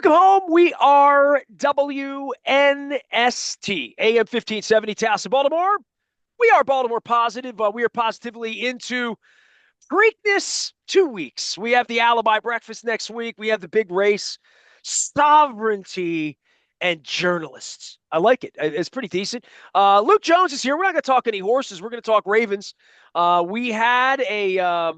Welcome home. We are WNST, AM 1570, Towson, Baltimore. We are Baltimore positive. We are positively into Preakness 2 weeks. We have the alibi breakfast next week. We have the big race, sovereignty, and journalists. I like it. It's pretty decent. Luke Jones is here. We're not going to talk any horses. We're going to talk Ravens. We had a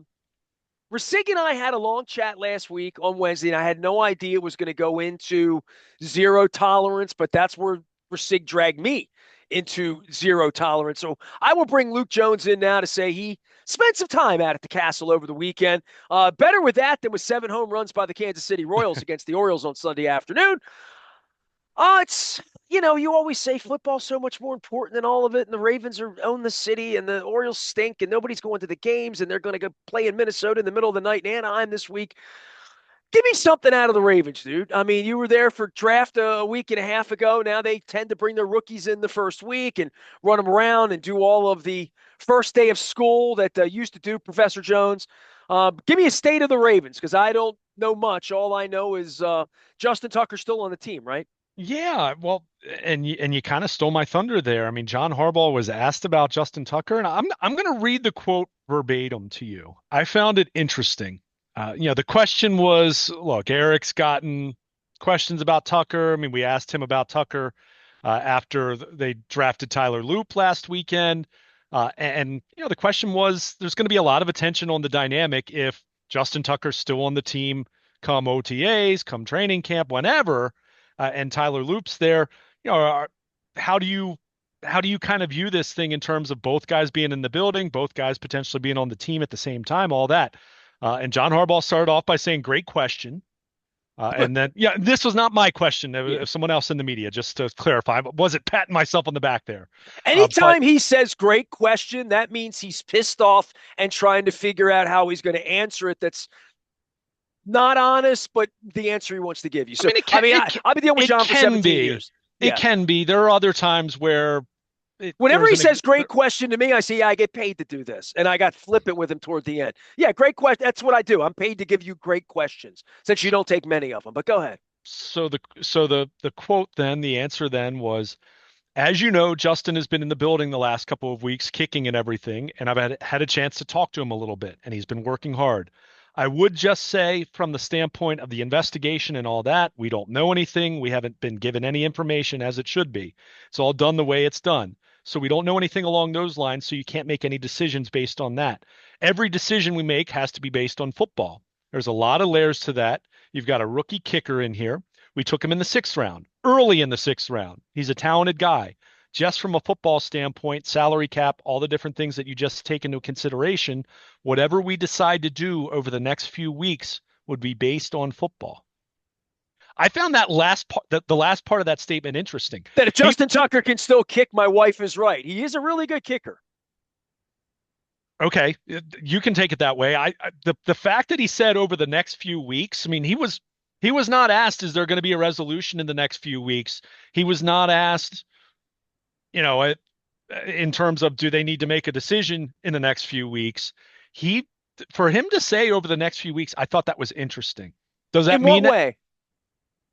Rasig and I had a long chat last week on Wednesday, and I had no idea it was going to go into zero tolerance, but that's where Rasig dragged me into zero tolerance. So I will bring Luke Jones in now to say he spent some time out at the Castle over the weekend. Better with that than with 7 home runs by the Kansas City Royals against the Orioles on Sunday afternoon. You always say football's so much more important than all of it, and the Ravens own the city, and the Orioles stink, and nobody's going to the games, and they're going to go play in Minnesota in the middle of the night in Anaheim this week. Give me something out of the Ravens, dude. I mean, you were there for draft a week and a half ago. Now they tend to bring their rookies in the first week and run them around and do all of the first day of school that used to do Professor Jones. Give me a state of the Ravens, because I don't know much. All I know is Justin Tucker's still on the team, right? Yeah, well, and you kind of stole my thunder there. I mean, John Harbaugh was asked about Justin Tucker, and I'm going to read the quote verbatim to you. I found it interesting. The question was, look, Eric's gotten questions about Tucker. I mean, we asked him about Tucker after they drafted Tyler Loop last weekend, and the question was, there's going to be a lot of attention on the dynamic if Justin Tucker's still on the team come OTAs, come training camp, whenever and Tyler Loop's there. How do you kind of view this thing in terms of both guys being in the building, both guys potentially being on the team at the same time, all that? And John Harbaugh started off by saying, "Great question." And then, yeah, this was not my question. It Yeah. was someone else in the media, just to clarify. But was it patting myself on the back there? But Anytime he says great question, that means he's pissed off and trying to figure out how he's going to answer it. That's not honest, but the answer he wants to give you. I So, mean, it I can mean, it ca- I've been dealing with it John for can 17 be, years. it Yeah. can be. There are other times where Whenever there's he an says great question to me, I say, yeah, I get paid to do this. And I got flippant with him toward the end. Yeah, great question. That's what I do. I'm paid to give you great questions since you don't take many of them. But go ahead. so the quote then, the answer then was, as you know, Justin has been in the building the last couple of weeks, kicking and everything, and I've had a chance to talk to him a little bit, and he's been working hard. I would just say, from the standpoint of the investigation and all that, we don't know anything. We haven't been given any information as it should be. It's all done the way it's done. So we don't know anything along those lines, so you can't make any decisions based on that. Every decision we make has to be based on football. There's a lot of layers to that. You've got a rookie kicker in here. We took him in the 6th round, early in the 6th round. He's a talented guy. Just from a football standpoint, salary cap, all the different things that you just take into consideration, whatever we decide to do over the next few weeks would be based on football. I found that last part, the last part of that statement interesting. That if He, Justin Tucker can still kick, my wife is right. He is a really good kicker. okay, you can take it that way. The fact that he said over the next few weeks, I mean, he was not asked, is there going to be a resolution in the next few weeks? He was not asked, you know, in terms of, do they need to make a decision in the next few weeks? He, for him to say over the next few weeks, I thought that was interesting. Does that In what mean that, way?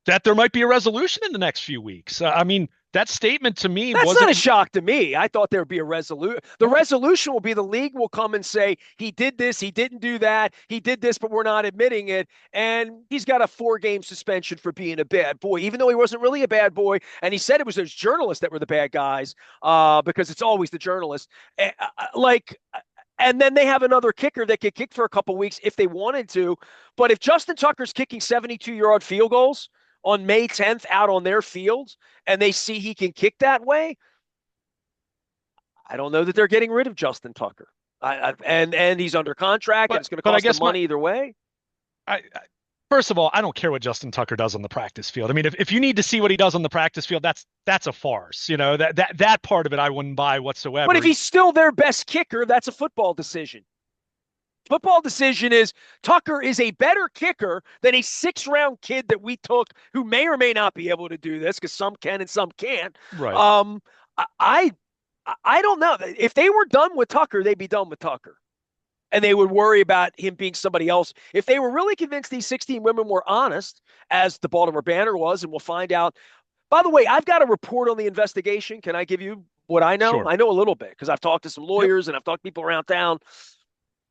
that there might be a resolution in the next few weeks? I mean, that statement to me That's not a wasn't shock to me. I thought there would be a resolution. The okay. resolution will be the league will come and say, he did this, he didn't do that, he did this, but we're not admitting it. And he's got a 4-game suspension for being a bad boy, even though he wasn't really a bad boy. And he said it was those journalists that were the bad guys, because it's always the journalists. Like, and then they have another kicker that could kick for a couple weeks if they wanted to. But if Justin Tucker's kicking 72-yard field goals on May 10th out on their field, and they see he can kick that way, I don't know that they're getting rid of Justin Tucker. And he's under contract, and but it's going to but I cost them guess my money either way. I first of all, I don't care what Justin Tucker does on the practice field. I mean, if you need to see what he does on the practice field, that's a farce. That part of it I wouldn't buy But if whatsoever. he's still their best kicker, that's a football decision. Football decision is Tucker is a better kicker than a 6-round kid that we took who may or may not be able to do this because some can and some can't. Right. Um, I I don't know. If they were done with Tucker, they'd be done with Tucker. and they would worry about him being somebody else. If they were really convinced these 16 women were honest, as the Baltimore Banner was, and we'll find out. By the way, I've got a report on the investigation. Can I give you what I know? Sure. I know a little bit because I've talked to some Yep. lawyers and I've talked to people around town.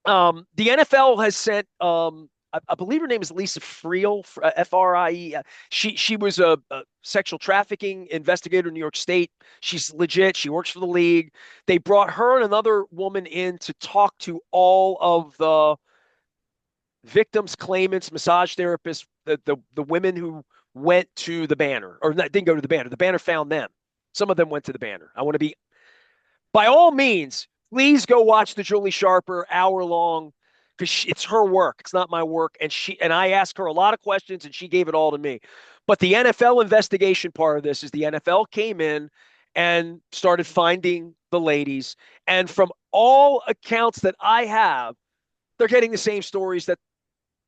The NFL has sent, I believe her name is Lisa Friel, Frie. She was a sexual trafficking investigator in New York State. She's legit. She works for the league. They brought her and another woman in to talk to all of the victims, claimants, massage therapists, the women who went to the Banner or not, didn't go to the Banner. The Banner found them. Some of them went to the Banner. I want to be, by all means, please go watch the Julie Sharper hour long because it's her work. It's not my work. And I asked her a lot of questions and she gave it all to me. But the NFL investigation part of this is the NFL came in and started finding the ladies. And from all accounts that I have, they're getting the same stories that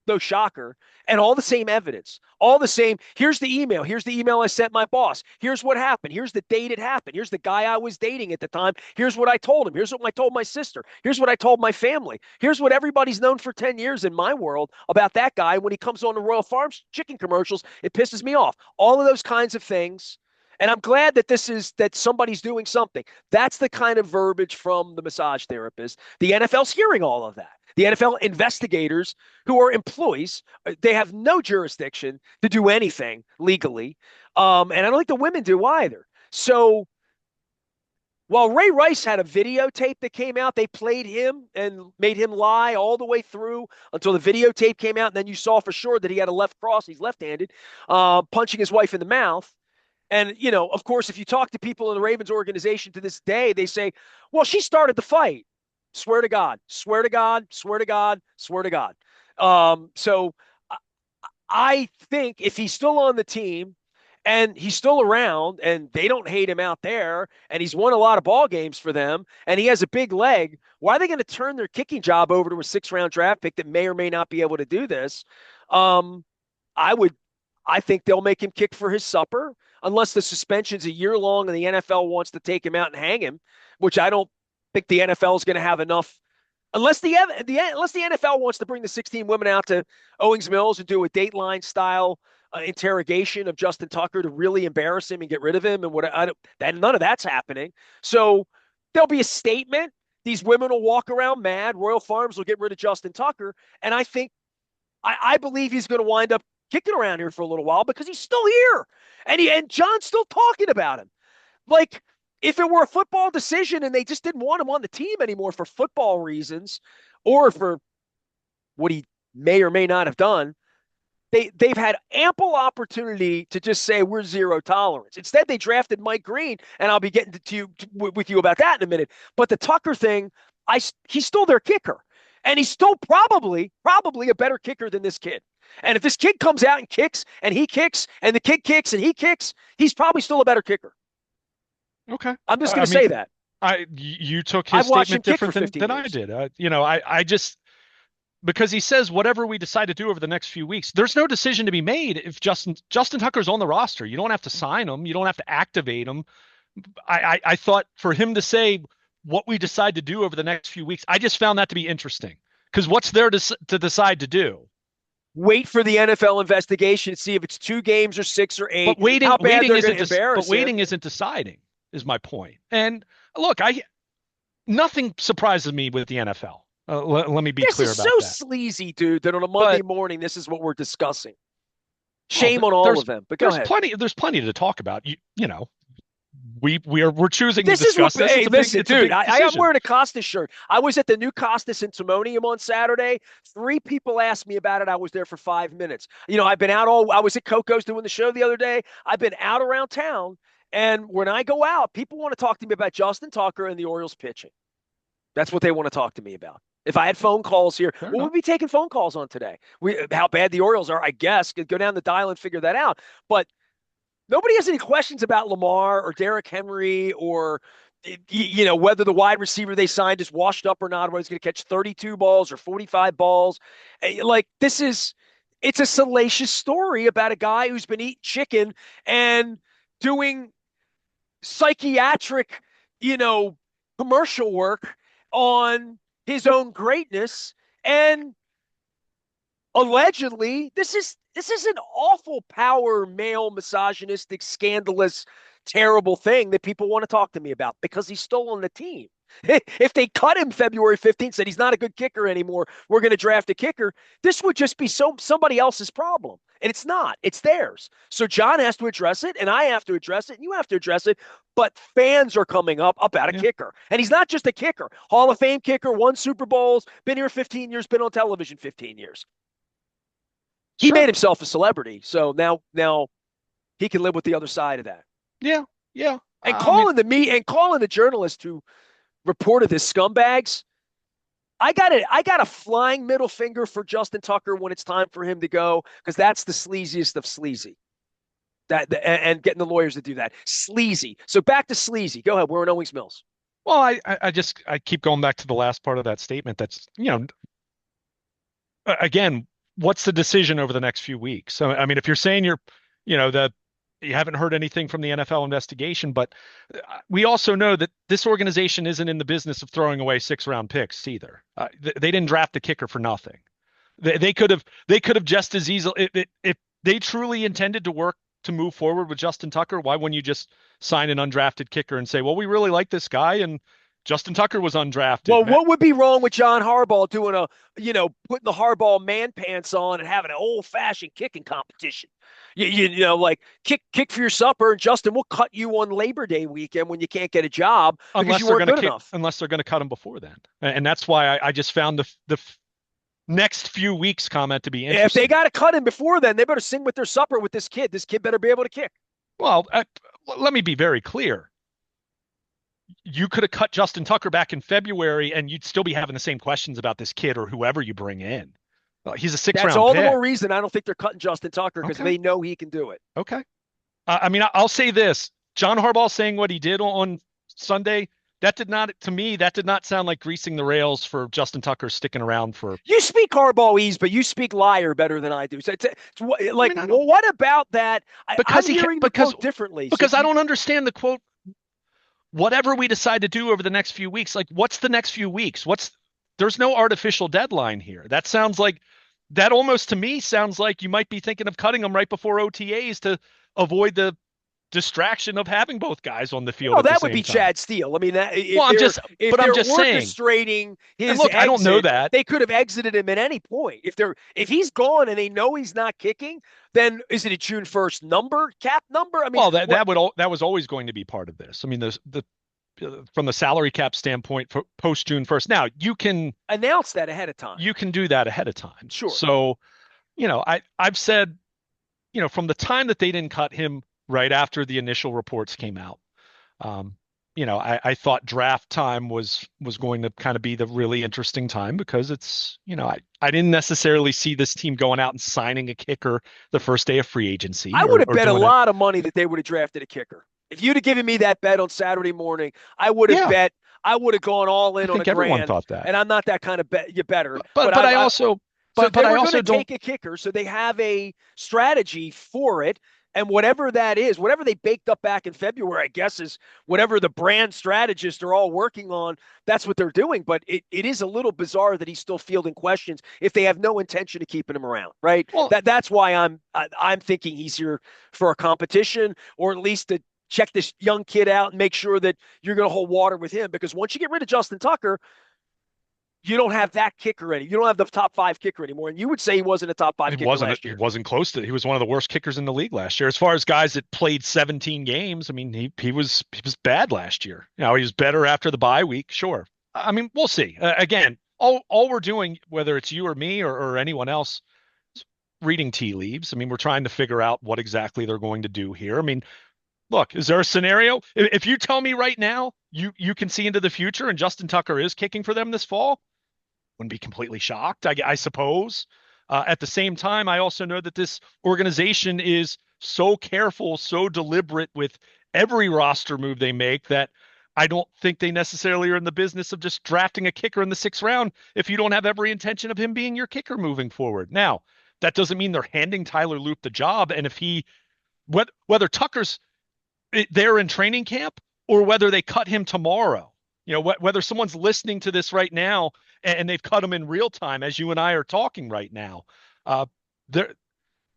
no shocker, and all the same evidence, all the same. Here's the email. Here's the email I sent my boss. Here's what happened. Here's the date it happened. Here's the guy I was dating at the time. Here's what I told him. Here's what I told my sister. Here's what I told my family. Here's what everybody's known for 10 years in my world about that guy. When he comes on the Royal Farms chicken commercials, it pisses me off. All of those kinds of things. And I'm glad that that somebody's doing something. That's the kind of verbiage from the massage therapist. The NFL's hearing all of that. The NFL investigators who are employees, they have no jurisdiction to do anything legally. And I don't think the women do either. So while Ray Rice had a videotape that came out, they played him and made him lie all the way through until the videotape came out. And then you saw for sure that he had a left cross. He's left-handed, punching his wife in the mouth. And, of course, if you talk to people in the Ravens organization to this day, they say, well, she started the fight. Swear to God, swear to God, swear to God, swear to God. So I think if he's still on the team and he's still around and they don't hate him out there and he's won a lot of ball games for them and he has a big leg, why are they going to turn their kicking job over to a 6th-round draft pick that may or may not be able to do this? Um, I would, I think they'll make him kick for his supper unless the suspension's a year long and the NFL wants to take him out and hang him, which I don't think the NFL is going to have enough unless unless the NFL wants to bring the 16 women out to Owings Mills and do a Dateline style interrogation of Justin Tucker to really embarrass him and get rid of him and none of that's happening. So there'll be a statement. These women will walk around mad. Royal Farms will get rid of Justin Tucker, and I believe he's going to wind up kicking around here for a little while because he's still here, and John's still talking about him. Like, if it were a football decision and they just didn't want him on the team anymore for football reasons or for what he may or may not have done, they've had ample opportunity to just say we're zero tolerance. Instead, they drafted Mike Green, and I'll be getting with you about that in a minute. But the Tucker thing, he's still their kicker, and he's still probably a better kicker than this kid. And if this kid comes out and kicks, and he kicks, and the kid kicks, and he kicks, he's probably still a better kicker. Okay. I'm just going to say that. You took his I've watched him statement kick for different than, 15 than I years. did. I just because he says whatever we decide to do over the next few weeks, there's no decision to be made if Justin Tucker's on the roster. You don't have to sign him. You don't have to activate him. I thought for him to say what we decide to do over the next few weeks, I just found that to be interesting because what's there to decide to do? Wait for the NFL investigation to see if it's 2 games or 6 or 8. But waiting, how bad waiting they're isn't going to embarrass but waiting him. isn't deciding is my point. And look, nothing surprises me with the NFL. Let me be This clear is about so that. sleazy, dude, that on a Monday But morning, this is what we're discussing. well, Shame on all of them. But go ahead. There's plenty to talk about. We're choosing to This is what, discuss this. hey, listen, It's a dude, big I'm decision. wearing a Costas shirt. I was at the new Costas in Timonium on Saturday. 3 people asked me about it. I was there for 5 minutes. I've been I was at Coco's doing the show the other day. I've been out around town. And when I go out, people want to talk to me about Justin Tucker and the Orioles pitching. That's what they want to talk to me about. If I had phone calls here, Fair what enough. would we be taking phone calls on today? How bad the Orioles are, I guess. Could go down the dial and figure that out. But nobody has any questions about Lamar or Derrick Henry or whether the wide receiver they signed is washed up or not, whether he's going to catch 32 balls or 45 balls. Like, it's a salacious story about a guy who's been eating chicken and doing psychiatric, commercial work on his own greatness. And allegedly, this is an awful power male misogynistic scandalous terrible thing that people want to talk to me about because he's still on the team. If they cut him February 15th, said he's not a good kicker anymore, we're going to draft a kicker, this would just be somebody else's problem. And it's not, it's theirs. So John has to address it, and I have to address it, and you have to address it. But fans are coming up about a Yeah, kicker. And he's not just a kicker, Hall of Fame kicker, won Super Bowls, been here 15 years, been on television 15 years. He sure. made himself a celebrity. So now he can live with the other side of that. Yeah, yeah. And I mean, calling the journalist who reported this scumbags, I got a flying middle finger for Justin Tucker when it's time for him to go, because that's the sleaziest of sleazy. And getting the lawyers to do that. Sleazy. So back to sleazy. Go ahead. We're in Owings Mills. well, I keep going back to the last part of that statement. That's, again, what's the decision over the next few weeks? So, I mean, if you're saying that you haven't heard anything from the NFL investigation, but we also know that this organization isn't in the business of throwing away 6-round picks either. They didn't draft a kicker for nothing. They could have just as easily, if they truly intended to work to move forward with Justin Tucker, why wouldn't you just sign an undrafted kicker and say, well, we really like this guy and Justin Tucker was undrafted. Well, what would be wrong with John Harbaugh doing putting the Harbaugh man pants on and having an old fashioned kicking competition? Like kick for your supper, and Justin, we'll cut you on Labor Day weekend when you can't get a job because you weren't good enough. Unless they're going to cut him before then. And that's why I just found the next few weeks comment to be interesting. If they got to cut him before then, they better sing with their supper with this kid. This kid better be able to kick. Well, let me be very clear. You could have cut Justin Tucker back in February and you'd still be having the same questions about this kid or whoever you bring in. He's a 6-round That's all pick. the more reason I don't think they're cutting Justin Tucker, because they know he can do it. Okay. I mean, I'll say this. John Harbaugh saying what he did on Sunday, that did not sound like greasing the rails for Justin Tucker sticking around for. You speak Harbaughese, but you speak liar better than I do. So it's like, I mean, well, what about that? Because I'm hearing the quote differently. Because I don't understand the quote. Whatever we decide to do over the next few weeks, like what's the next few weeks? There's no artificial deadline here. That almost to me sounds like you might be thinking of cutting them right before OTAs to avoid the distraction of having both guys on the field. Oh, at the that would same be time. Chad Steele. I mean, I'm just orchestrating his look, exit, I don't know that. They could have exited him at any point. If he's gone and they know he's not kicking, then is it a June 1st cap number? I mean, well, that was always going to be part of this. I mean, the from the salary cap standpoint for post June 1st. Now you can announce that ahead of time. You can do that ahead of time. Sure. So, I've said, from the time that they didn't cut him right after the initial reports came out, I thought draft time was going to kind of be the really interesting time because it's, I didn't necessarily see this team going out and signing a kicker the first day of free agency. I would have bet a lot of money that they would have drafted a kicker. If you'd have given me that bet on Saturday morning, I would have bet. I would have gone all in on a grand. Everyone thought that, and I'm not that kind of bet. You better. But I also take a kicker, so they have a strategy for it. And whatever that is, whatever they baked up back in February, I guess is whatever the brand strategists are all working on. That's what they're doing. But it is a little bizarre that he's still fielding questions if they have no intention of keeping him around, right? Well, that's why I'm thinking he's here for a competition, or at least to check this young kid out and make sure that you're going to hold water with him. Because once you get rid of Justin Tucker, you don't have that kicker anymore. You don't have the top 5 kicker anymore. And you would say he wasn't a top 5 kicker last year. He wasn't close to it. He was one of the worst kickers in the league last year. As far as guys that played 17 games, I mean, he was bad last year. He was better after the bye week. Sure. I mean, we'll see. Again, all we're doing, whether it's you or me or anyone else, is reading tea leaves. I mean, we're trying to figure out what exactly they're going to do here. I mean, look, is there a scenario? If you tell me right now you can see into the future and Justin Tucker is kicking for them this fall, wouldn't be completely shocked, I suppose. At the same time, I also know that this organization is so careful, so deliberate with every roster move they make that I don't think they necessarily are in the business of just drafting a kicker in the 6th round if you don't have every intention of him being your kicker moving forward. Now, that doesn't mean they're handing Tyler Loop the job. And if whether Tucker's there in training camp or whether they cut him tomorrow, Whether someone's listening to this right now and they've cut them in real time as you and I are talking right now, uh, they're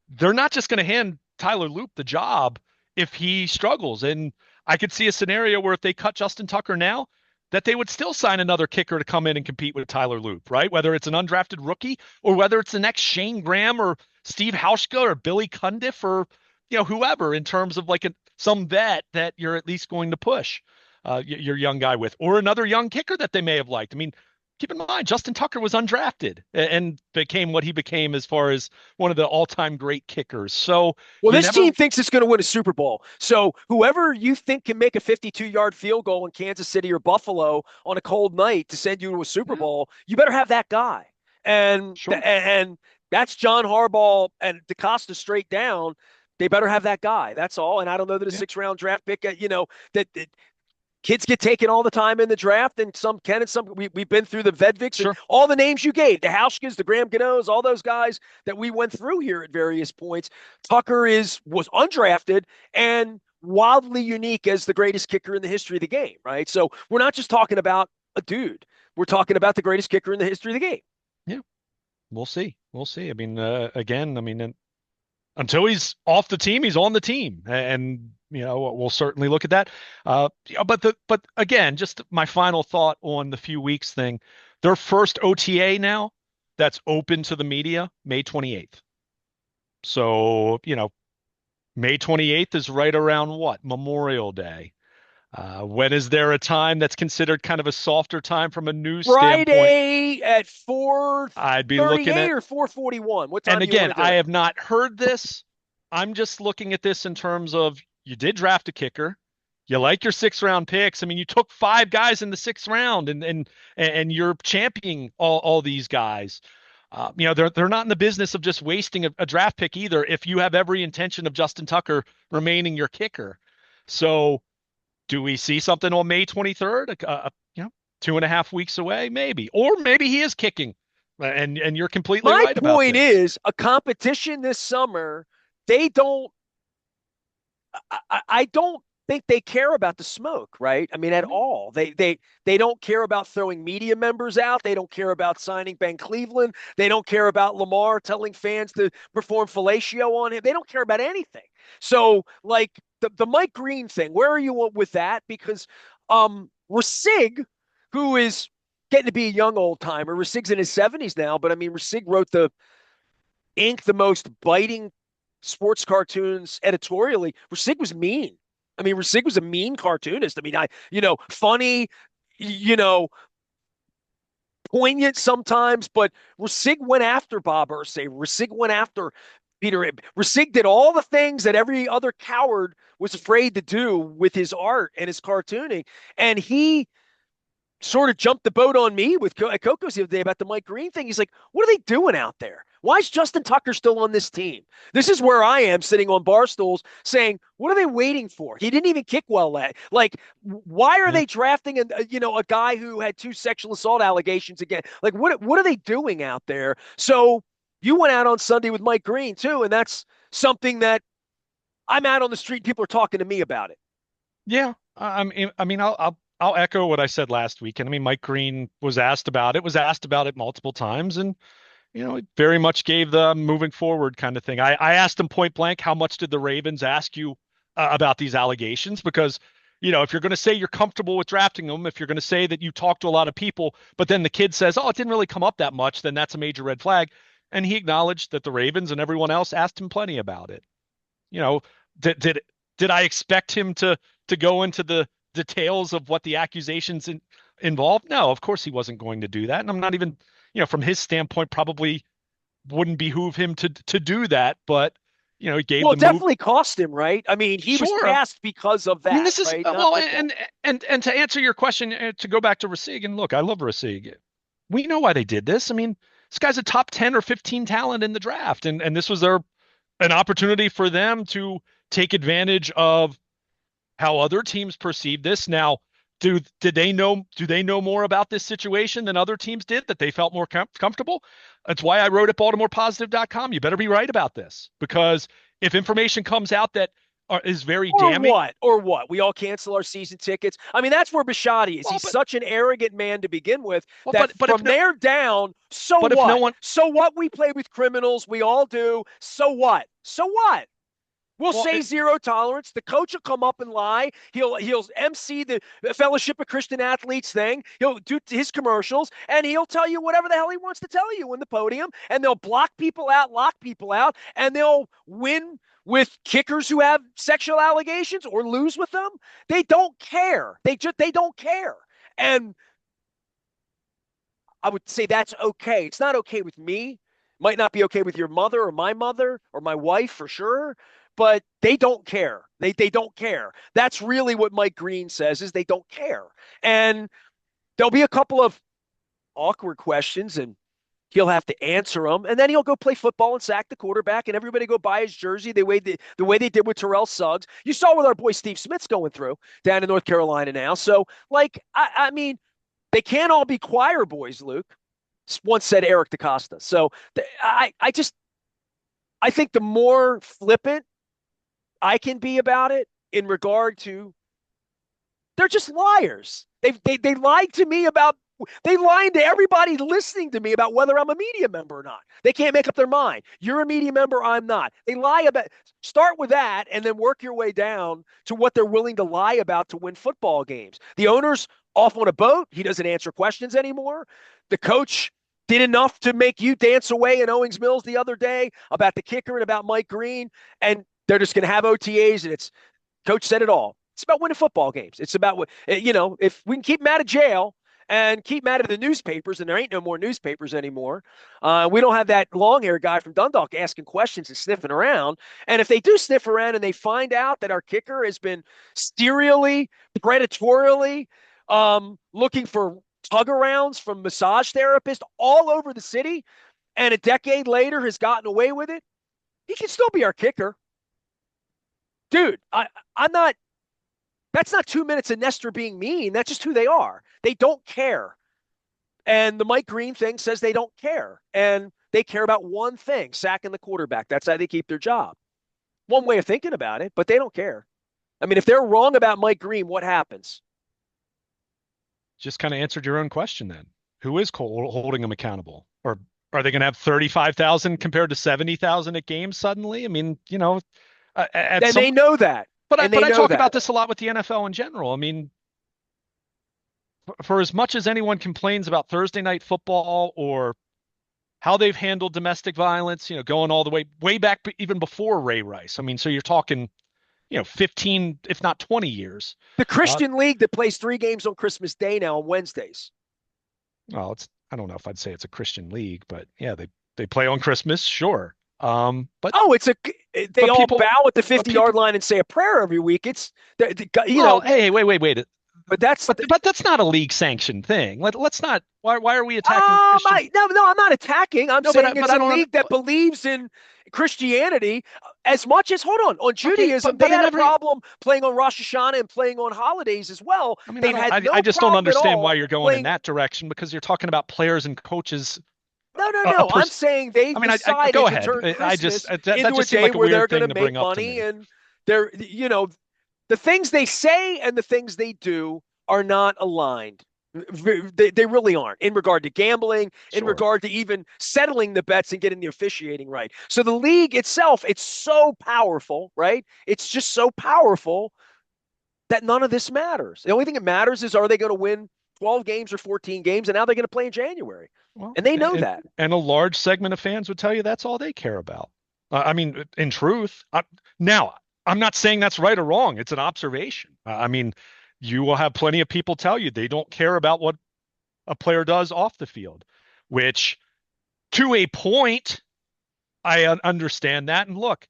they're not just going to hand Tyler Loop the job if he struggles. And I could see a scenario where if they cut Justin Tucker now, that they would still sign another kicker to come in and compete with Tyler Loop, right? Whether it's an undrafted rookie or whether it's the next Shane Graham or Steve Hauschka or Billy Cundiff or whoever in terms of like some vet that you're at least going to push your young guy with, or another young kicker that they may have liked. I mean, keep in mind, Justin Tucker was undrafted and became what he became as far as one of the all-time great kickers. So Well, you this never, team thinks it's going to win a Super Bowl. So whoever you think can make a 52-yard field goal in Kansas City or Buffalo on a cold night to send you to a Super yeah, Bowl, you better have that guy. sure, And that's John Harbaugh and DeCosta straight down. They better have that guy. That's all. And I don't know that a yeah, six-round draft pick, that kids get taken all the time in the draft, and some can, and some we've been through the Vedviks and sure. all the names you gave, the Hauschkas, the Graham Ganoes, all those guys that we went through here at various points. Tucker was undrafted and wildly unique as the greatest kicker in the history of the game, right? So we're not just talking about a dude. We're talking about the greatest kicker in the history of the game. Yeah, we'll see. We'll see. I mean, again, I mean, until he's off the team, he's on the team, and we'll certainly look at that. But again, just my final thought on the few weeks thing. Their first OTA now that's open to the media, May 28th. So May 28th is right around what? Memorial Day. When is there a time that's considered kind of a softer time from a news standpoint? Friday at I'd be looking 4:38 at, or 4:41. What and time do you again, want to do I it? have not heard this. I'm just looking at this in terms of you did draft a kicker. You like your 6 round picks. I mean, you took 5 guys in the 6th round and you're championing all these guys. They're not in the business of just wasting a draft pick either if you have every intention of Justin Tucker remaining your kicker. So do we see something on May 23rd? 2.5 weeks away, maybe. Or maybe he is kicking. And you're completely My right about point this. is a competition this summer, they don't I don't think they care about the smoke, right? I mean, at No, all. They don't care about throwing media members out. They don't care about signing Ben Cleveland. They don't care about Lamar telling fans to perform fellatio on him. They don't care about anything. So, like the Mike Green thing, where are you with that? Because Rasig, who is getting to be a young old timer, Rasig's in his 70s now, but I mean, Rasig wrote the most biting sports cartoons editorially. Rasig was mean. I mean, Rasig was a mean cartoonist. I mean, funny, you know, poignant sometimes, but Rasig went after Bob Irsay. Rasig went after Peter. Rasig did all the things that every other coward was afraid to do with his art and his cartooning. And he sort of jumped the boat on me with Coco's the other day about the Mike Green thing. He's like, what are they doing out there? Why is Justin Tucker still on this team? This is where I am sitting on bar stools saying, what are they waiting for? He didn't even kick well. Like, why are yeah. they drafting a guy who had 2 sexual assault allegations again? Like, what are they doing out there? So you went out on Sunday with Mike Green too, and that's something that I'm out on the street. People are talking to me about it. Yeah. I mean, I'll echo what I said last week. And I mean, Mike Green was asked about it multiple times, and it very much gave the moving forward kind of thing. I asked him point blank, how much did the Ravens ask you about these allegations? Because, if you're going to say you're comfortable with drafting them, if you're going to say that you talk to a lot of people, but then the kid says, oh, it didn't really come up that much, then that's a major red flag. And he acknowledged that the Ravens and everyone else asked him plenty about it. You know, did I expect him to go into the details of what the accusations involved? No, of course he wasn't going to do that. And I'm not even, from his standpoint, probably wouldn't behoove him to do that. But he gave Well, the it move. definitely cost him, right? I mean, he was Sure. passed because of I mean, that, this is right? Not well, football. and to answer your question, to go back to Rasig, and look, I love Rasig. We know why they did this. I mean, this guy's a top 10 or 15 talent in the draft, and this was an opportunity for them to take advantage of how other teams perceive this. Now, do they know more about this situation than other teams did that they felt more comfortable? That's why I wrote at BaltimorePositive.com. You better be right about this, because if information comes out that is very Or damning. what? Or what? We all cancel our season tickets. I mean, that's where Bisciotti is. Well, He's such an arrogant man to begin with that but if from no, there down, so but if no what? one, So what? We play with criminals. We all do. So what? So what? We'll well, say zero tolerance. The coach will come up and lie. He'll MC the Fellowship of Christian Athletes thing. He'll do his commercials, and he'll tell you whatever the hell he wants to tell you in the podium. And they'll block people out, lock people out, and they'll win with kickers who have sexual allegations or lose with them. They don't care. They don't care. And I would say that's okay. It's not okay with me. Might not be okay with your mother or my wife for sure, but they don't care. They don't care. That's really what Mike Green says is they don't care. And there'll be a couple of awkward questions and he'll have to answer them, and then he'll go play football and sack the quarterback, and everybody go buy his jersey the way they did with Terrell Suggs. You saw what our boy Steve Smith's going through down in North Carolina now. So, like, I mean, they can't all be choir boys, Luke. Once said Eric DaCosta. So I think the more flippant I can be about it in regard to they're just liars. They lied to me about they lied to everybody listening to me about whether I'm a media member or not. They can't make up their mind. You're a media member, I'm not. They lie about start with that and then work your way down to what they're willing to lie about to win football games. The owner's off on a boat. He doesn't answer questions anymore. The coach did enough to make you dance away in Owings Mills the other day about the kicker and about Mike Green. And they're just going to have OTAs and it's coach said it all. It's about winning football games. It's about what, if we can keep them out of jail and keep them out of the newspapers, and there ain't no more newspapers anymore. We don't have that long hair guy from Dundalk asking questions and sniffing around. And if they do sniff around and they find out that our kicker has been serially, predatorially looking for tug arounds from massage therapists all over the city, and a decade later has gotten away with it, he can still be our kicker. Dude, I'm not that's not 2 minutes of Nestor being mean. That's just who they are. They don't care. And the Mike Green thing says they don't care. And they care about one thing, sacking the quarterback. That's how they keep their job. One way of thinking about it, but they don't care. I mean, if they're wrong about Mike Green, what happens? just kind of answered your own question then. Who is holding them accountable? Or are they going to have 35,000 compared to 70,000 at games suddenly? I mean, at And some, they know that. And but they I know talk about that. this a lot with the NFL in general. I mean, for as much as anyone complains about Thursday night football or how they've handled domestic violence, going all the way back even before Ray Rice. I mean, so you're talking, 15, if not 20 years. The Uh, Christian League that plays 3 games on Christmas Day now on Wednesdays. well, I don't know if I'd say it's a Christian league, but yeah, they play on Christmas, sure. But Oh, they all people, bow at the but 50 yard people, line and say a prayer every week. well, hey, wait. But that's But that's not a league sanctioned thing. Let's not. Why are we attacking Christian? no, I'm not attacking. I'm No, saying but it's I a don't. league that believes in Christianity as much as on Okay, Judaism. They but in had a every. problem playing on Rosh Hashanah and playing on holidays as well. I mean, They've had I no just don't problem at understand why all you're going in playing. that direction because you're talking about players and coaches. A No. I'm person. saying they've I mean, I go decided to ahead. turn I just Christmas that into a just seemed day like a where they're weird going to thing to make bring up to money, me. and the things they say and the things they do are not aligned. They really aren't in regard to gambling, in Sure. regard to even settling the bets and getting the officiating right. So the league itself, it's so powerful, right? It's just so powerful that none of this matters. The only thing that matters is are they going to win 12 games or 14 games and now they're going to play in January. Well, And they know that. and a large segment of fans would tell you that's all they care about. I mean, in truth, now I'm not saying that's right or wrong. It's an observation. I mean, you will have plenty of people tell you they don't care about what a player does off the field, which to a point, I understand that. And look,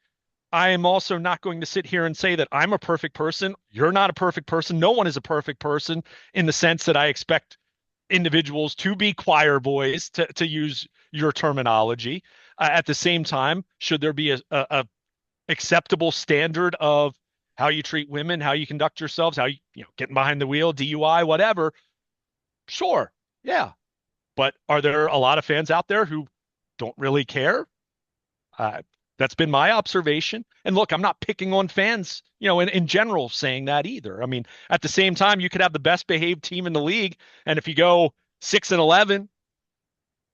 I am also not going to sit here and say that I'm a perfect person. You're not a perfect person. No one is a perfect person in the sense that I expect individuals to be choir boys, to use your terminology. At the same time, should there be a acceptable standard of how you treat women, how you conduct yourselves, how you getting behind the wheel, DUI, whatever? Sure, yeah. But are there a lot of fans out there who don't really care? Uh, That's been my observation. And look, I'm not picking on fans, in general saying that either. I mean, at the same time, you could have the best behaved team in the league, and if you go 6-11,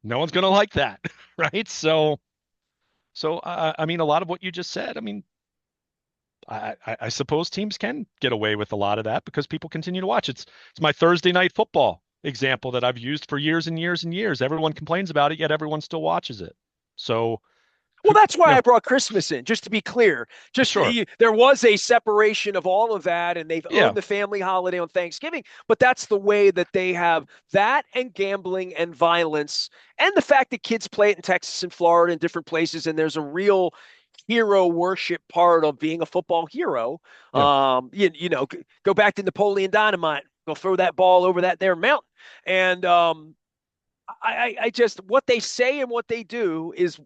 no one's going to like that, right? So, I mean, a lot of what you just said. I mean, I suppose teams can get away with a lot of that because people continue to watch. It's my Thursday night football example that I've used for years and years and years. Everyone complains about it, yet everyone still watches it. So, Well, that's you why know, I brought Christmas in, just to be clear. Just sure, there was a separation of all of that, and they've yeah, owned the family holiday on Thanksgiving. But that's the way that they have that, and gambling and violence, and the fact that kids play it in Texas and Florida and different places, and there's a real hero worship part of being a football hero. yeah, Go back to Napoleon Dynamite. Go throw that ball over that there mountain, and I just what they say and what they do is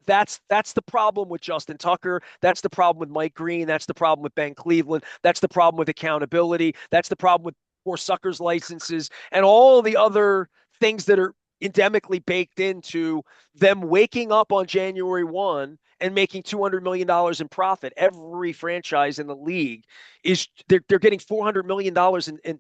that's the problem with Justin Tucker. That's the problem with Mike Green. That's the problem with Ben Cleveland. That's the problem with accountability. That's the problem with more suckers licenses and all the other things that are endemically baked into them waking up on January 1 and making $200 million in profit. Every franchise in the league is they're getting $400 million in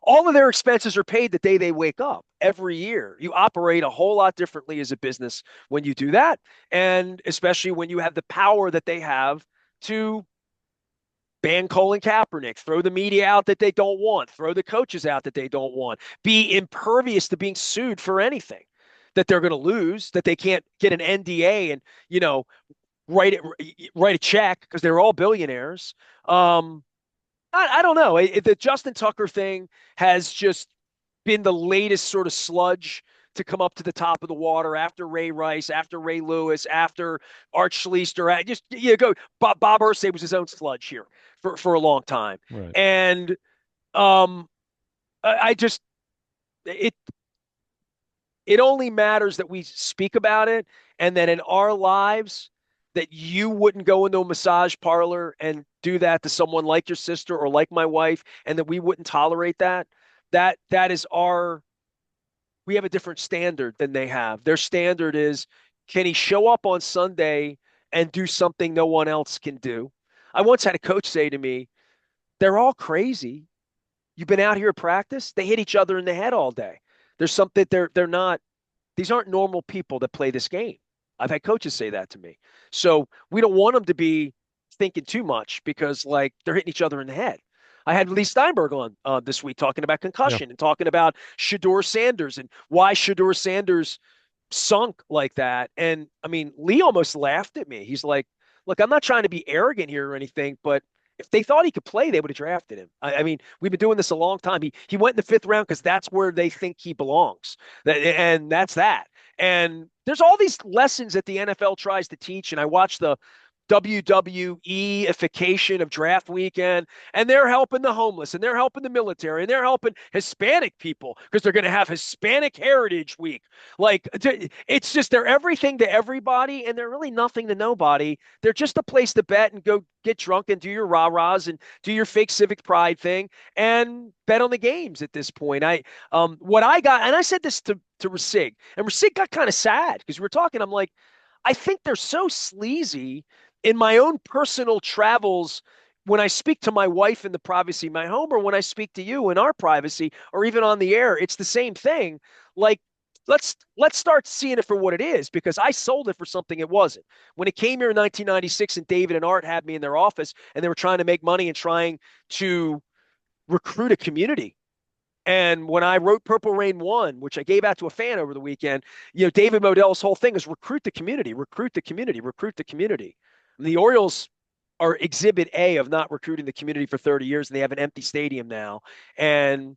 all of their expenses are paid the day they wake up every year. You operate a whole lot differently as a business when you do that. And especially when you have the power that they have to ban Colin Kaepernick, throw the media out that they don't want, throw the coaches out that they don't want, be impervious to being sued for anything that they're going to lose, that they can't get an NDA and, write a check because they're all billionaires. I don't know. The Justin Tucker thing has just been the latest sort of sludge to come up to the top of the water after Ray Rice, after Ray Lewis, after Art Schlichter. Just go. Bob Irsay was his own sludge here for a long time, right. and I just it it only matters that we speak about it and that in our lives that you wouldn't go into a massage parlor and do that to someone like your sister or like my wife and that we wouldn't tolerate that. That is our we have a different standard than they have. Their standard is can he show up on Sunday and do something no one else can do? I once had a coach say to me, they're all crazy. You've been out here at practice, they hit each other in the head all day. There's something they're not these aren't normal people that play this game. I've had coaches say that to me. So we don't want them to be thinking too much because like they're hitting each other in the head. I had Lee Steinberg on this week talking about Yeah. concussion and talking about Shador Sanders and why Shador Sanders sunk like that. And I mean, Lee almost laughed at me. He's like, look, I'm not trying to be arrogant here or anything, but if they thought he could play, they would have drafted him. I mean, we've been doing this a long time. He went in the fifth round because that's where they think he belongs. And that's that. And there's all these lessons that the NFL tries to teach. And I watched the WWE-ification of draft weekend, and they're helping the homeless, and they're helping the military, and they're helping Hispanic people because they're going to have Hispanic Heritage Week. Like, it's just they're everything to everybody, and they're really nothing to nobody. They're just a place to bet and go get drunk and do your rah-rahs and do your fake civic pride thing and bet on the games at this point. What I got, and I said this to Rasig, and Rasig got kind of sad because we were talking. I'm like, I think they're so sleazy in my own personal travels when I speak to my wife in the privacy of my home or when I speak to you in our privacy or even on the air, it's the same thing. Like let's start seeing it for what it is because I sold it for something it wasn't. When it came here in 1996 and David and Art had me in their office and they were trying to make money and trying to recruit a community. And when I wrote Purple Rain 1, which I gave out to a fan over the weekend, David Modell's whole thing is recruit the community, recruit the community, recruit the community. And the Orioles are exhibit A of not recruiting the community for 30 years, and they have an empty stadium now. And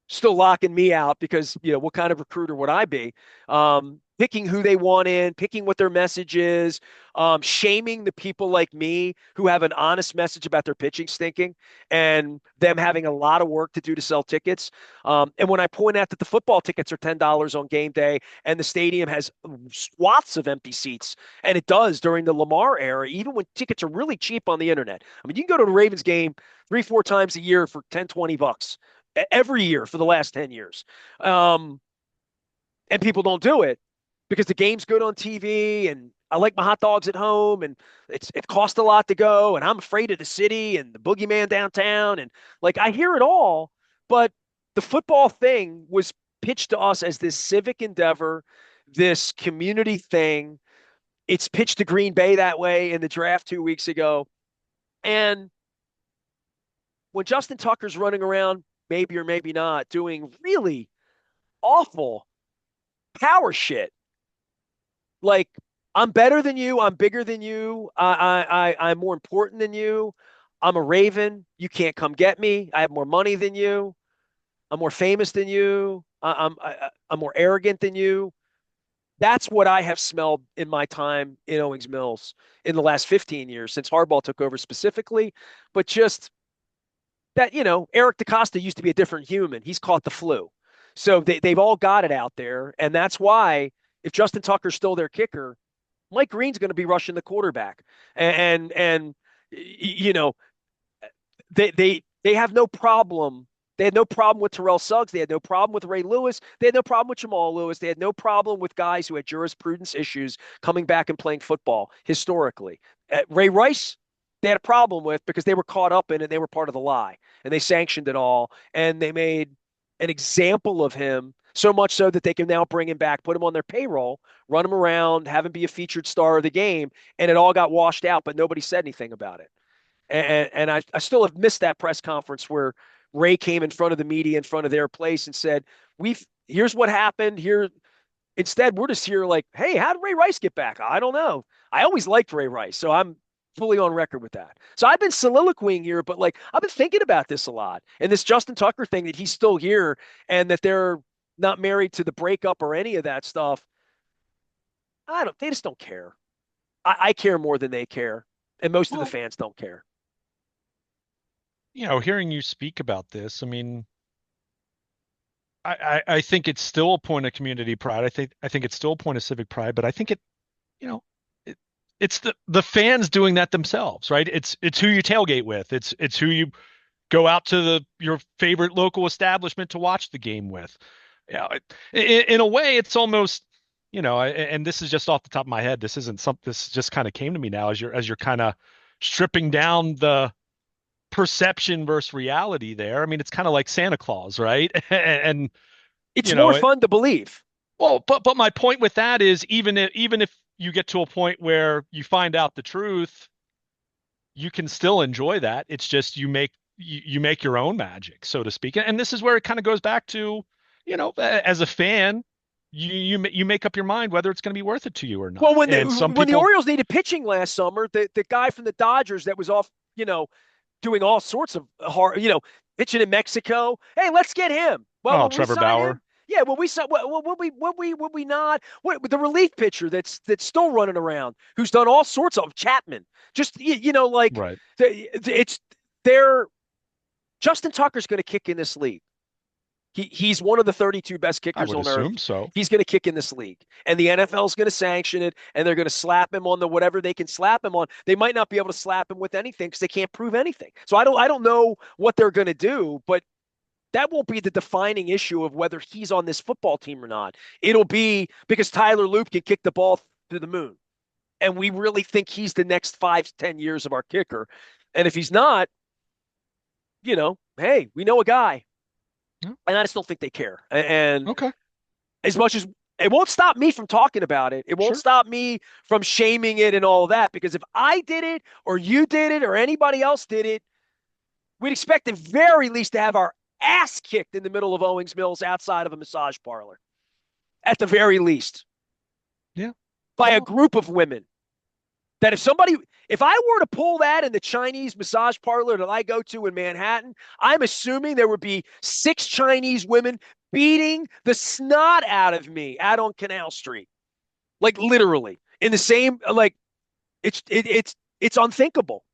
still locking me out because, what kind of recruiter would I be? Picking who they want in, picking what their message is, shaming the people like me who have an honest message about their pitching stinking and them having a lot of work to do to sell tickets. And when I point out that the football tickets are $10 on game day and the stadium has swaths of empty seats, and it does during the Lamar era, even when tickets are really cheap on the internet. I mean, you can go to the Ravens game 3-4 times a year for 10, $20 every year for the last 10 years. And people don't do it because the game's good on TV and I like my hot dogs at home, and it costs a lot to go, and I'm afraid of the city and the boogeyman downtown, and like I hear it all, but the football thing was pitched to us as this civic endeavor, this community thing. It's pitched to Green Bay that way in the draft 2 weeks ago. And when Justin Tucker's running around, maybe or maybe not, doing really awful power shit, like I'm better than you, I'm bigger than you, I'm more important than you, I'm a Raven, you can't come get me, I have more money than you, I'm more famous than you, I'm more arrogant than you. That's what I have smelled in my time in Owings Mills in the last 15 years since Harbaugh took over specifically. But just that, Eric DaCosta used to be a different human. He's caught the flu. So they've all got it out there. And that's why if Justin Tucker's still their kicker, Mike Green's going to be rushing the quarterback. And you know, they have no problem. They had no problem with Terrell Suggs. They had no problem with Ray Lewis. They had no problem with Jamal Lewis. They had no problem with guys who had jurisprudence issues coming back and playing football historically. Ray Rice, they had a problem with because they were caught up in it. They were part of the lie, and they sanctioned it all, and they made an example of him. So much so that they can now bring him back, put him on their payroll, run him around, have him be a featured star of the game, and it all got washed out, but nobody said anything about it. And I still have missed that press conference where Ray came in front of the media in front of their place and said, here's what happened here. Instead, we're just here like, hey, how did Ray Rice get back? I don't know. I always liked Ray Rice, so I'm fully on record with that. So I've been soliloquying here, but like I've been thinking about this a lot. And this Justin Tucker thing that he's still here and that they're not married to the breakup or any of that stuff. They just don't care. I care more than they care. And most of the Well, fans don't care. hearing you speak about this, I mean, I think it's still a point of community pride. I think it's still a point of civic pride, but I think you know, it, it's the fans doing that themselves, right? It's who you tailgate with. It's who you go out to your favorite local establishment to watch the game with. Yeah, in a way, it's almost, and this is just off the top of my head. This isn't something. This just kind of came to me now as you're kind of stripping down the perception versus reality there. I mean, it's kind of like Santa Claus, right? And It's you more know, fun to believe. well, but my point with that is even if you get to a point where you find out the truth, you can still enjoy that. It's just you make your own magic, so to speak. And this is where it kind of goes back to, as a fan, you make up your mind whether it's going to be worth it to you or Well, not. when the And some when the people, Orioles needed pitching last summer, the guy from the Dodgers that was off, doing all sorts of hard, pitching in Mexico. Hey, let's get him. Well, oh, when we Trevor sign Bauer, him, yeah, when we sign, would we not? What the relief pitcher that's still running around, who's done all sorts of Chapman. Just like right? it's they're Justin Tucker's going to kick in this league. He's one of the 32 best I kickers would on earth. assume so. He's going to kick in this league, and the NFL is going to sanction it, and they're going to slap him on the whatever they can slap him on. They might not be able to slap him with anything because they can't prove anything. So I don't know what they're going to do, but that won't be the defining issue of whether he's on this football team or not. It'll be because Tyler Loop can kick the ball to the moon, and we really think he's the next 5 to 10 years of our kicker. And if he's not, hey, we know a guy, Yeah, and I just don't think they care. And okay, as much as it won't stop me from talking about it, it won't sure. stop me from shaming it and all of that. Because if I did it, or you did it, or anybody else did it, we'd expect at very least to have our ass kicked in the middle of Owings Mills outside of a massage parlor, at the very least, Yeah. by a Well, group of women. That if I were to pull that in the Chinese massage parlor that I go to in Manhattan, I'm assuming there would be 6 Chinese women beating the snot out of me out on Canal Street. Like literally in the same, like it's unthinkable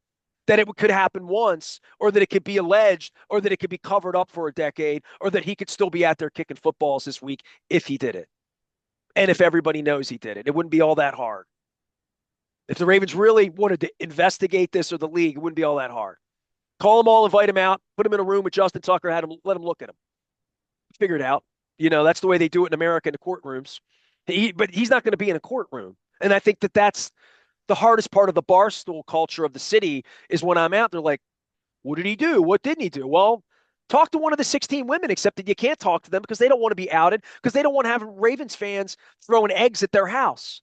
that it could happen once, or that it could be alleged, or that it could be covered up for a decade, or that he could still be out there kicking footballs this week if he did it. And if everybody knows he did it, it wouldn't be all that hard. If the Ravens really wanted to investigate this, or the league, it wouldn't be all that hard. Call them all, invite them out, put them in a room with Justin Tucker, let him look at them. Figure it out. That's the way they do it in America in the courtrooms. But he's not going to be in a courtroom. And I think that that's the hardest part of the barstool culture of the city is when I'm out there like, what did he do? What didn't he do? Well, talk to one of the 16 women, except that you can't talk to them because they don't want to be outed, because they don't want to have Ravens fans throwing eggs at their house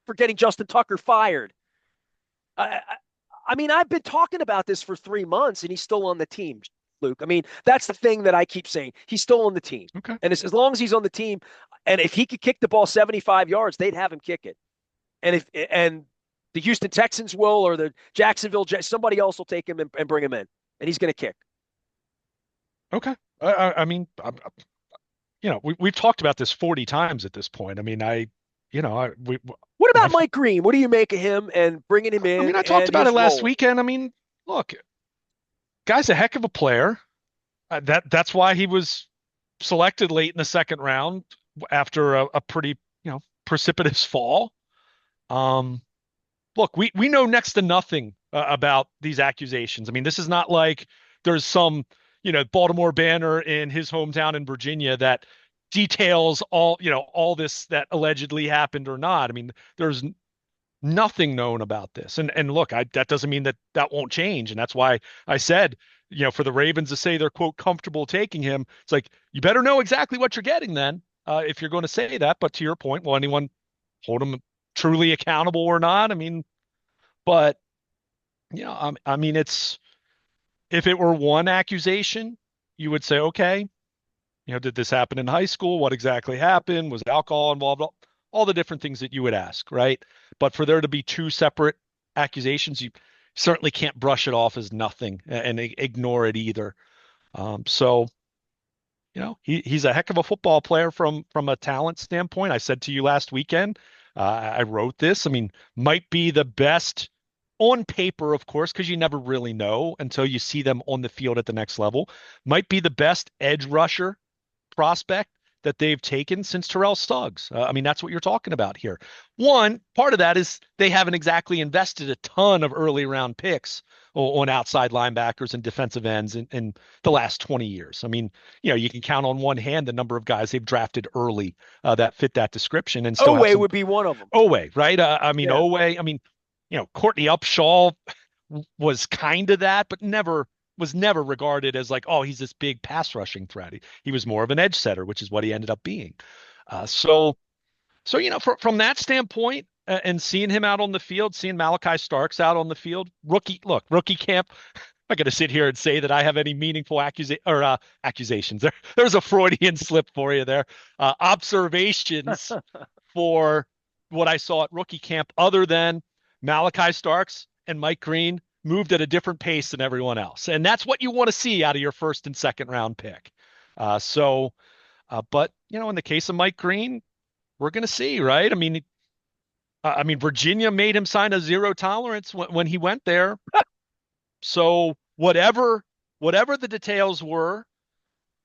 for getting Justin Tucker fired. I, I mean, I've been talking about this for 3 months and he's still on the team, Luke. I mean, that's the thing that I keep saying. He's still on the team. Okay. And as long as he's on the team, and if he could kick the ball 75 yards, they'd have him kick it. And the Houston Texans will, or the Jacksonville Jets, somebody else will take him and bring him in, and he's going to kick. Okay. I mean, we've talked about this 40 times at this point. I mean, What about Mike Green? What do you make of him and bringing him I in mean, I talked and about it his last role? weekend. I mean, look, guy's a heck of a player. That's why he was selected late in the second round after a pretty, precipitous fall. Um, Look, we know next to nothing about these accusations. I mean, this is not like there's some, Baltimore banner in his hometown in Virginia that details all this that allegedly happened or not. I mean, there's nothing known about this. And look, that doesn't mean that that won't change. And that's why I said, for the Ravens to say they're quote comfortable taking him, it's like you better know exactly what you're getting then, if you're going to say that. But to your point, will anyone hold him truly accountable or not? I mean, but I mean, it's if it were one accusation, you would say, okay, did this happen in high school? What exactly happened? Was alcohol involved? All the different things that you would ask, right? But for there to be two separate accusations, you certainly can't brush it off as nothing and ignore it either. So, he's a heck of a football player from a talent standpoint. I said to you last weekend, I wrote this. I mean, might be the best on paper, of course, because you never really know until you see them on the field at the next level. Might be the best edge rusher prospect that they've taken since Terrell Suggs. I mean, that's what you're talking about here. One part of that is they haven't exactly invested a ton of early round picks on outside linebackers and defensive ends in the last 20 years. I mean, you can count on one hand the number of guys they've drafted early that fit that description and still have Oweh some. would be one of them. Oweh, right? I mean, Yeah. Oweh. I mean, Courtney Upshaw was kind of that, but never regarded as like, oh, he's this big pass rushing threat. He was more of an edge setter, which is what he ended up being. So from that standpoint, and seeing him out on the field, seeing Malachi Starks out on the field, rookie camp. I'm not going to sit here and say that I have any meaningful accusations. There's a Freudian slip for you there. Observations for what I saw at rookie camp, other than Malachi Starks and Mike Green moved at a different pace than everyone else. And that's what you want to see out of your first and second round pick. But in the case of Mike Green, we're going to see, right? I mean, Virginia made him sign a zero tolerance when he went there. So whatever the details were,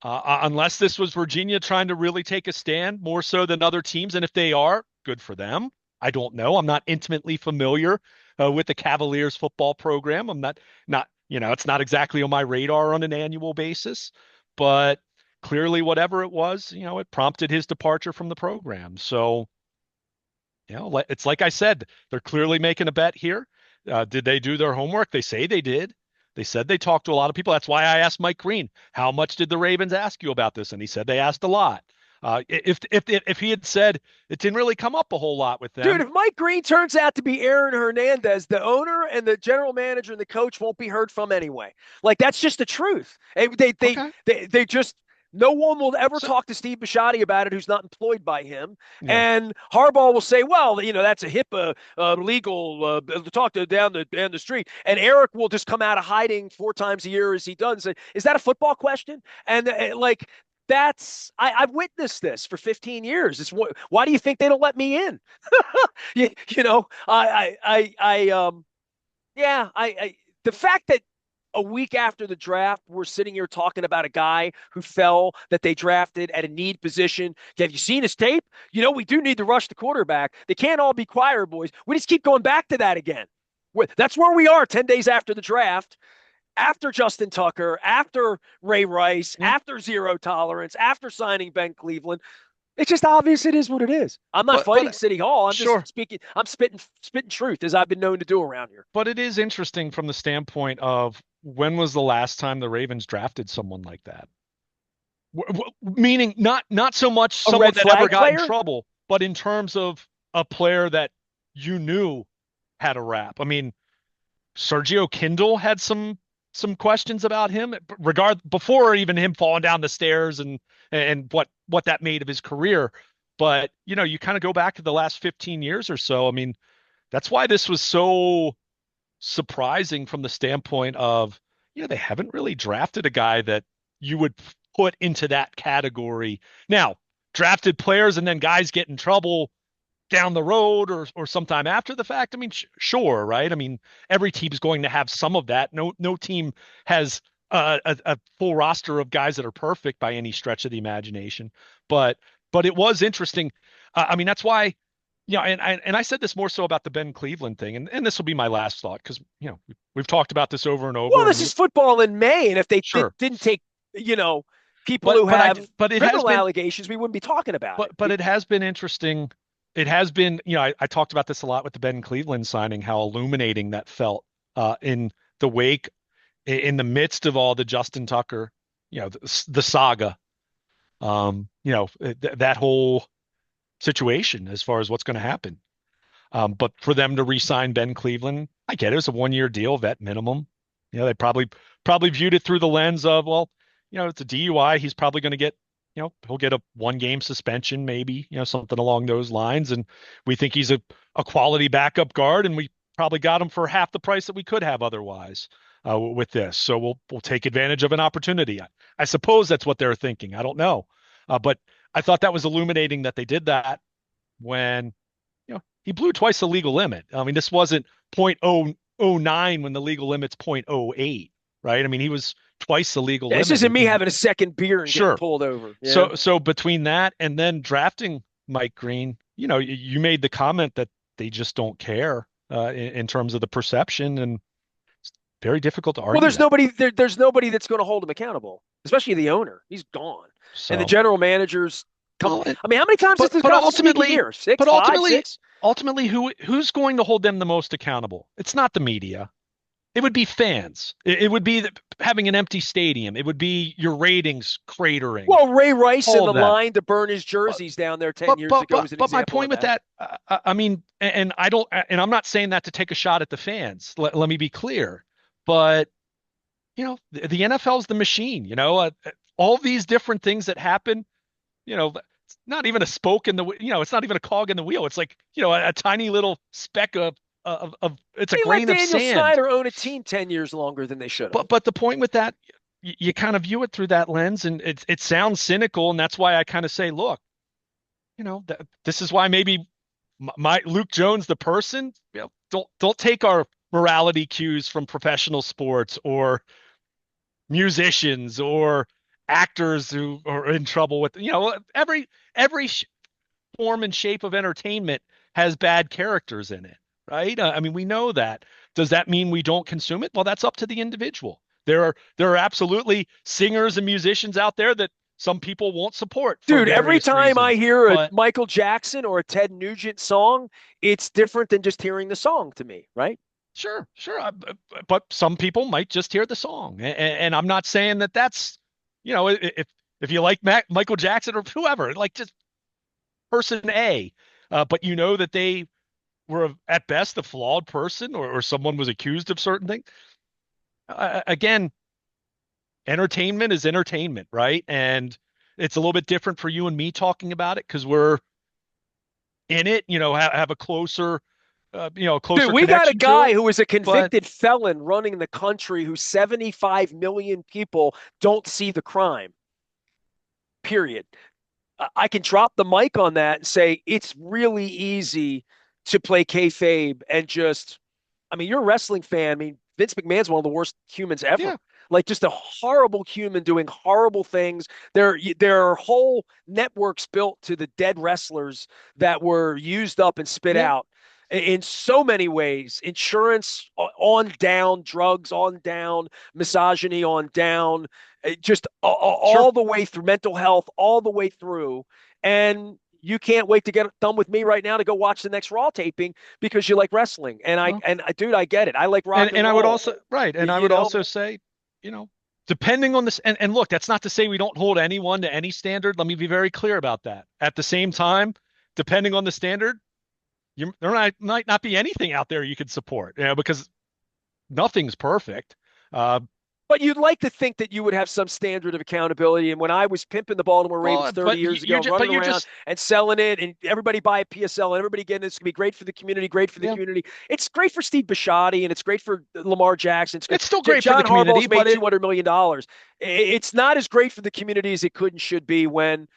unless this was Virginia trying to really take a stand more so than other teams, and if they are, good for them. I don't know. I'm not intimately familiar with the Cavaliers football program. I'm not it's not exactly on my radar on an annual basis, but clearly whatever it was, it prompted his departure from the program. So, it's like I said, they're clearly making a bet here. Did they do their homework? They say they did. They said they talked to a lot of people. That's why I asked Mike Green, how much did the Ravens ask you about this? And he said they asked a lot. If he had said it didn't really come up a whole lot with them. Dude, if Mike Green turns out to be Aaron Hernandez, the owner and the general manager and the coach won't be heard from anyway. Like, that's just the truth. Okay. They just, no one will ever So, talk to Steve Bisciotti about it who's not employed by him. yeah. And Harbaugh will say, well, that's a HIPAA legal talk to down the street. And Eric will just come out of hiding 4 times a year as he does and say, is that a football question? And like, I've witnessed this for 15 years. Why do you think they don't let me in? The fact that a week after the draft, we're sitting here talking about a guy who fell that they drafted at a need position. Have you seen his tape? We do need to rush the quarterback. They can't all be choir boys. We just keep going back to that again. That's where we are 10 days after the draft, after Justin Tucker, after Ray Rice, Yeah. after zero tolerance, after signing Ben Cleveland. It's just obvious it is what it is. I'm not fighting But City Hall. I'm just sure. speaking. I'm spitting truth as I've been known to do around here. But it is interesting from the standpoint of when was the last time the Ravens drafted someone like that? Meaning not so much A someone red that ever flag got in player? trouble, but in terms of a player that you knew had a rap. I mean, Sergio Kindle had some questions about him before even him falling down the stairs and what that made of his career. But you kind of go back to the last 15 years or so. I mean, that's why this was so surprising from the standpoint of, they haven't really drafted a guy that you would put into that category. Now, drafted players and then guys get in trouble down the road or sometime after the fact. I mean, sure, right? I mean, every team's going to have some of that. No team has a full roster of guys that are perfect by any stretch of the imagination. But it was interesting. I mean, that's why. Yeah, and I said this more so about the Ben Cleveland thing, and this will be my last thought because we've talked about this over and Well, over, this and is football in May, and if they sure, didn't take, you know, people but who have but it has criminal been allegations, we wouldn't be talking about it. but it has been interesting. It has been, I talked about this a lot with the Ben Cleveland signing, how illuminating that felt in the wake, in the midst of all the Justin Tucker, the saga, that whole situation as far as what's going to happen. But for them to re-sign Ben Cleveland, I get it. It's a 1-year deal, vet minimum. They probably viewed it through the lens of, well, it's a DUI. He's probably going to get, he'll get a 1-game suspension, maybe, something along those lines. And we think he's a quality backup guard, and we probably got him for half the price that we could have otherwise with this. So we'll take advantage of an opportunity. I suppose that's what they're thinking. I don't know, but I thought that was illuminating that they did that when he blew twice the legal limit. I mean, this wasn't 0.009 when the legal limit's 0.08, right? I mean, he was twice the legal Yeah, this limit. isn't me having a second beer and getting Sure. pulled over. Yeah. So between that and then drafting Mike Green, you made the comment that they just don't care in terms of the perception, and it's very difficult to Well, argue that. there's nobody that's going to hold him accountable, especially the owner. He's gone, and the So, general managers come. well, I mean, how many times has this but cost this week a ultimately, year? Six, but five, ultimately, six. ultimately, who's going to hold them the most accountable? It's not the media. It would be fans. It would be having an empty stadium. It would be your ratings cratering. Well, Ray Rice in All the of that. line to burn his But jerseys down there 10 years ago was an my example of point with that. that, I mean, and I don't, and I'm not saying that to take a shot at the fans. Let me be clear, but the NFL's the machine. All these different things that happen. It's not even a spoke in the. It's not even a cog in the wheel. It's like a tiny little speck of it's a They let grain of Daniel sand. Snyder own a team 10 years longer than they should have. But the point with that, you kind of view it through that lens, and it sounds cynical, and that's why I kind of say, look, this is why maybe my Luke Jones, the person, don't take our morality cues from professional sports or musicians or actors who are in trouble with, every form and shape of entertainment has bad characters in it, right? I mean, we know that. Does that mean we don't consume it? Well, that's up to the individual. There are absolutely singers and musicians out there that some people won't support for Dude, every various time I reasons. hear a But Michael Jackson or a Ted Nugent song, it's different than just hearing the song to me, right? sure, sure. But some people might just hear the song, and I'm not saying that that's, if you like Michael Jackson or whoever, like just person A, but that they were at best a flawed person, or someone was accused of certain things. Again, entertainment is entertainment, right? And it's a little bit different for you and me talking about it because we're in it, have a Dude, closer we got a connection to guy it. who is a But convicted felon running the country who 75 million people don't see the crime, period. I can drop the mic on that and say it's really easy to play kayfabe and just, I mean, you're a wrestling fan. I mean, Vince McMahon's one of the worst humans ever. yeah, Like just a horrible human doing horrible things. There are whole networks built to the dead wrestlers that were used up and spit yeah, out in so many ways. Insurance on down, drugs on down, misogyny on down. just Sure. all the way through mental health, all the way through. And you can't wait to get done with me right now to go watch the next Raw taping because you like wrestling. Well, Dude, I get it. I like rock and and I would roll. also right, and I You would know, also say, you know, depending on this, and look, that's not to say we don't hold anyone to any standard. Let me be very clear about that. At the same time, depending on the standard, there might not be anything out there you could support, because nothing's perfect. Uh, but you'd like to think that you would have some standard of accountability. And when I was pimping the Baltimore Ravens well, 30 years ago, but running you're around just and selling it, and everybody buy a PSL, and everybody getting it's gonna be great for the community, great for the yeah, community. It's great for Steve Bisciotti, and it's great for Lamar Jackson. It's great. it's still great for the John community, Harbaugh's made but $200 million. It's not as great for the community as it could and should be when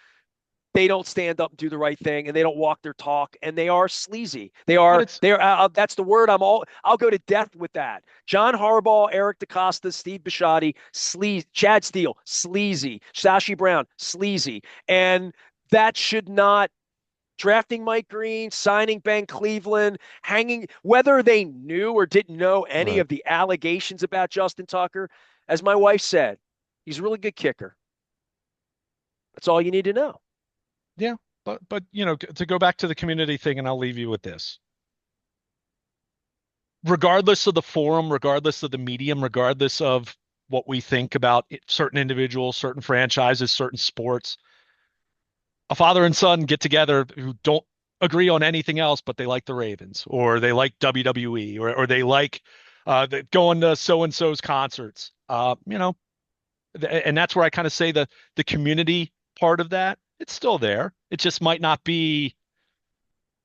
they don't stand up and do the right thing, and they don't walk their talk, and they are sleazy. it's They are. That's the word. I'll go to death with that. John Harbaugh, Eric DeCosta, Steve Bisciotti, sleazy. Chad Steele, sleazy. Sashi Brown, sleazy, and that should not. Drafting Mike Green, signing Ben Cleveland, hanging, whether they knew or didn't know any right. of the allegations about Justin Tucker, as my wife said, he's a really good kicker. That's all you need to know. Yeah, but to go back to the community thing, and I'll leave you with this. Regardless of the forum, regardless of the medium, regardless of what we think about certain individuals, certain franchises, certain sports, a father and son get together who don't agree on anything else, but they like the Ravens or they like WWE or they like going to so and so's concerts. And that's where I kind of say the community part of that, it's still there. It just might not be,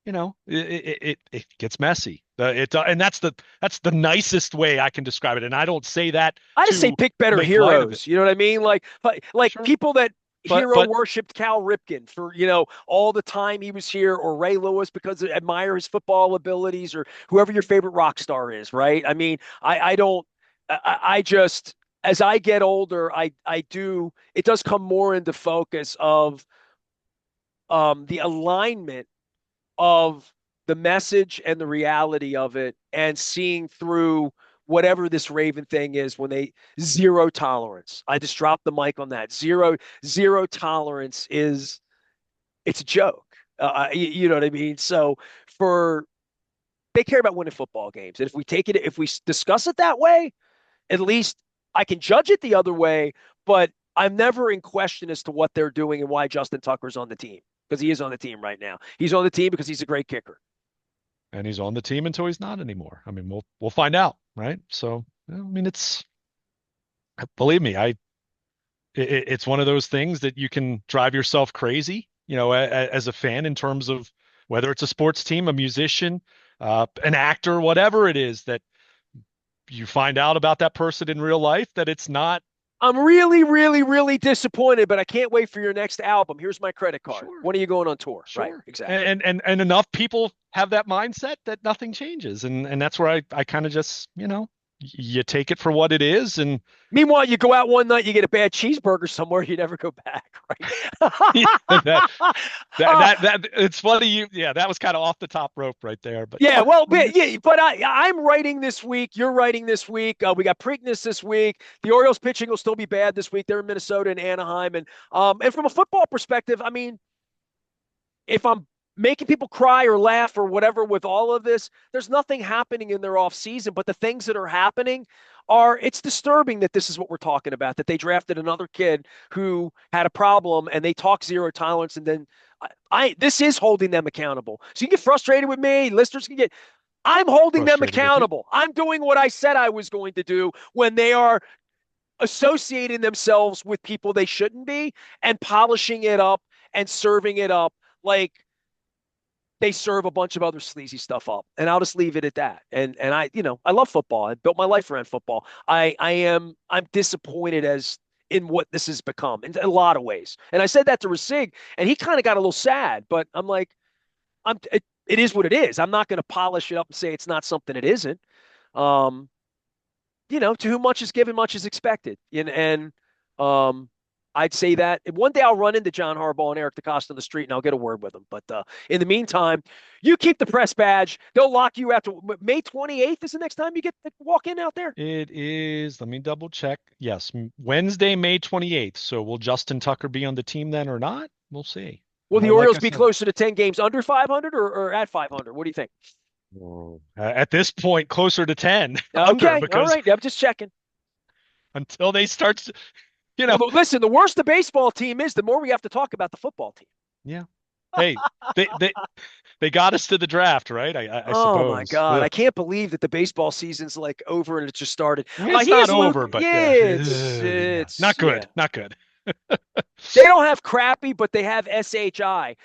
it gets messy. And that's the nicest way I can describe it. And I don't say that I just say to pick better make light of it. heroes. You know what I mean? Like Sure. people that But hero but worshipped Cal Ripken for all the time he was here, or Ray Lewis because they admire his football abilities, or whoever your favorite rock star is. Right? I mean, I don't. I just as I get older, I do. It does come more into focus of the alignment of the message and the reality of it, and seeing through whatever this Raven thing is when they zero tolerance. I just dropped the mic on that. Zero tolerance is it's a joke. You know what I mean? So for they care about winning football games. And if we discuss it that way, at least I can judge it the other way, but I'm never in question as to what they're doing and why Justin Tucker's on the team because he is on the team right now. He's on the team because he's a great kicker. and he's on the team until he's not anymore. I mean, we'll find out, right? So, I mean, it's believe me, it's one of those things that you can drive yourself crazy, as a fan in terms of whether it's a sports team, a musician, an actor, whatever it is that you find out about that person in real life that it's not. I'm really, really, really disappointed, but I can't wait for your next album. Here's my credit card. Sure, When are you going on tour? Right, sure. exactly. And enough people have that mindset that nothing changes. And that's where I kind of just, you take it for what it is. And Meanwhile, you go out one night, you get a bad cheeseburger somewhere, you never go back, yeah, that, right? it's funny. Yeah, that was kind of off the top rope right there. But Yeah, yeah, well, I mean, yeah, but I'm writing this week. You're writing this week. We got Preakness this week. The Orioles pitching will still be bad this week. They're in Minnesota and Anaheim, and from a football perspective, I mean, if I'm making people cry or laugh or whatever with all of this, there's nothing happening in their off season. But the things that are happening it's disturbing that this is what we're talking about, that they drafted another kid who had a problem and they talk zero tolerance. And then this is holding them accountable. So you get frustrated with me. Listeners can get, I'm holding them frustrated with you. accountable. I'm doing what I said I was going to do when they are associating themselves with people they shouldn't be and polishing it up and serving it up like they serve a bunch of other sleazy stuff up. And I'll just leave it at that. And I love football. I built my life around football. I'm disappointed as in what this has become in a lot of ways. And I said that to Rasig, and he kind of got a little sad, but I'm like, it is what it is. I'm not going to polish it up and say it's not something it isn't. Um, to whom much is given, much is expected. And I'd say that. And one day I'll run into John Harbaugh and Eric DeCosta on the street and I'll get a word with them. But in the meantime, you keep the press badge. They'll lock you after May 28th is the next time you get to walk in out there. It is, let me double check. Yes, Wednesday, May 28th. So will Justin Tucker be on the team then or not? We'll see. Will the Like Orioles I be said, closer to 10 games under 500 or at 500? What do you think? at this point, closer to 10 under Okay. All because right. I'm just checking. until they start, you know, Well, listen, the worse the baseball team is, the more we have to talk about the football team. yeah. Hey, they they they got us to the draft, right? I Oh my suppose. God. Ugh. I can't believe that the baseball season's like over and it just started. It's He not is Luke. over, but Yeah, yeah, it's not yeah. good, not good. They don't have crappy, but they have SHI.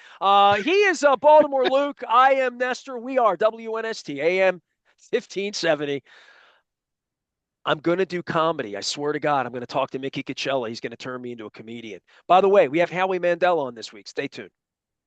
He is Baltimore Luke. I am Nestor. We are WNST AM 1570. I'm going to do comedy. I swear to God, I'm going to talk to Mickey Coachella. He's going to turn me into a comedian. By the way, we have Howie Mandel on this week. Stay tuned.